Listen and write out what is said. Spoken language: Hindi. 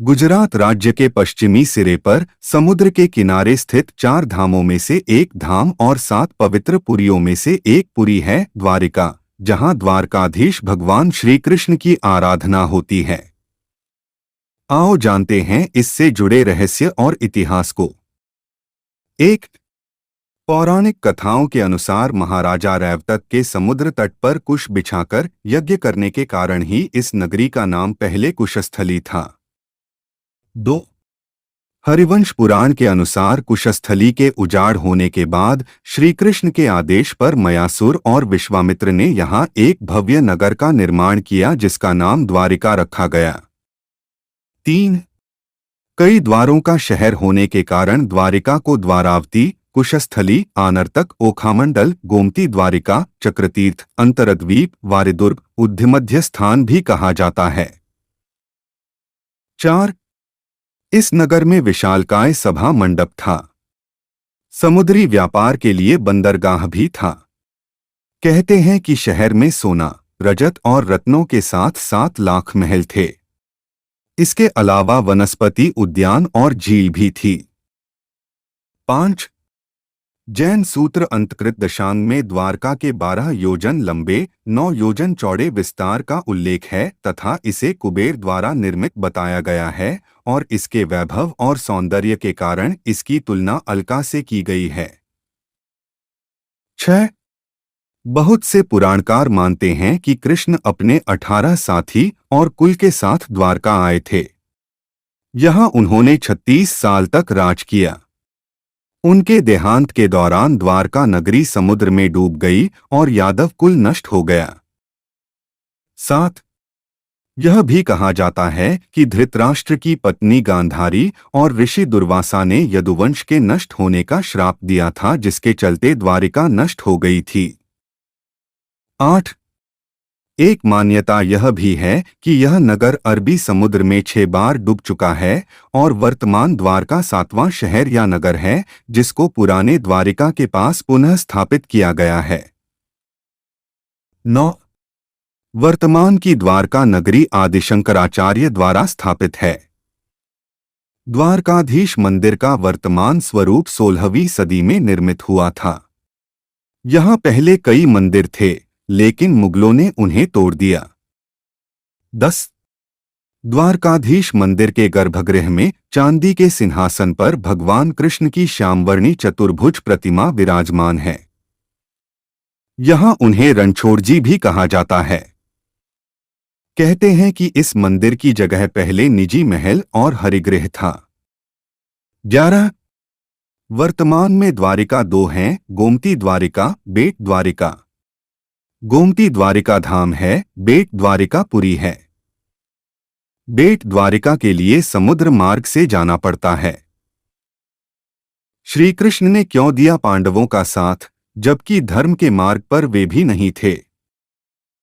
गुजरात राज्य के पश्चिमी सिरे पर समुद्र के किनारे स्थित 4 धामों में से एक धाम और 7 पवित्र पुरियों में से एक पुरी है द्वारिका, जहां द्वारकाधीश भगवान श्री कृष्ण की आराधना होती है। आओ जानते हैं इससे जुड़े रहस्य और इतिहास को। 1. पौराणिक कथाओं के अनुसार महाराजा रैवतक के समुद्र तट पर कुश बिछाकर यज्ञ करने के कारण ही इस नगरी का नाम पहले कुशस्थली था। 2. हरिवंश पुराण के अनुसार कुशस्थली के उजाड़ होने के बाद श्री कृष्ण के आदेश पर मयासुर और विश्वामित्र ने यहाँ एक भव्य नगर का निर्माण किया जिसका नाम द्वारिका रखा गया। 3. कई द्वारों का शहर होने के कारण द्वारिका को द्वारावती, कुशस्थली, आनर्तक, ओखामंडल, गोमती द्वारिका, चक्रतीर्थ, अंतरद्वीप, वारिदुर्ग, उद्धिमध्य स्थान भी कहा जाता है। 4. इस नगर में विशालकाय सभा मंडप था। समुद्री व्यापार के लिए बंदरगाह भी था। कहते हैं कि शहर में सोना, रजत और रत्नों के साथ 7 लाख महल थे। इसके अलावा वनस्पति उद्यान और झील भी थी। 5. जैन सूत्र अंतकृत दशांग में द्वारका के 12 योजन लंबे, 9 योजन चौड़े विस्तार का उल्लेख है तथा इसे कुबेर द्वारा निर्मित बताया गया है और इसके वैभव और सौंदर्य के कारण इसकी तुलना अलका से की गई है। 6. बहुत से पुराणकार मानते हैं कि कृष्ण अपने 18 साथी और कुल के साथ द्वारका आए थे। यहाँ उन्होंने 36 साल तक राज किया। उनके देहांत के दौरान द्वारका नगरी समुद्र में डूब गई और यादव कुल नष्ट हो गया। 7. यह भी कहा जाता है कि धृतराष्ट्र की पत्नी गांधारी और ऋषि दुर्वासा ने यदुवंश के नष्ट होने का श्राप दिया था जिसके चलते द्वारिका नष्ट हो गई थी। 8. एक मान्यता यह भी है कि यह नगर अरबी समुद्र में 6 बार डूब चुका है और वर्तमान द्वारका 7वां शहर या नगर है जिसको पुराने द्वारिका के पास पुनः स्थापित किया गया है। 9. वर्तमान की द्वारका नगरी आदिशंकराचार्य द्वारा स्थापित है। द्वारकाधीश मंदिर का वर्तमान स्वरूप 16वीं सदी में निर्मित हुआ था। यहाँ पहले कई मंदिर थे लेकिन मुगलों ने उन्हें तोड़ दिया। 10. द्वारकाधीश मंदिर के गर्भगृह में चांदी के सिंहासन पर भगवान कृष्ण की श्यामवर्णी चतुर्भुज प्रतिमा विराजमान है। यहाँ उन्हें रणछोड़जी भी कहा जाता है। कहते हैं कि इस मंदिर की जगह पहले निजी महल और हरिगृह था। 11. वर्तमान में द्वारिका 2 हैं, गोमती द्वारिका, बेट द्वारिका। गोमती द्वारिका धाम है, बेट द्वारिका पुरी है। बेट द्वारिका के लिए समुद्र मार्ग से जाना पड़ता है। श्री कृष्ण ने क्यों दिया पांडवों का साथ जबकि धर्म के मार्ग पर वे भी नहीं थे?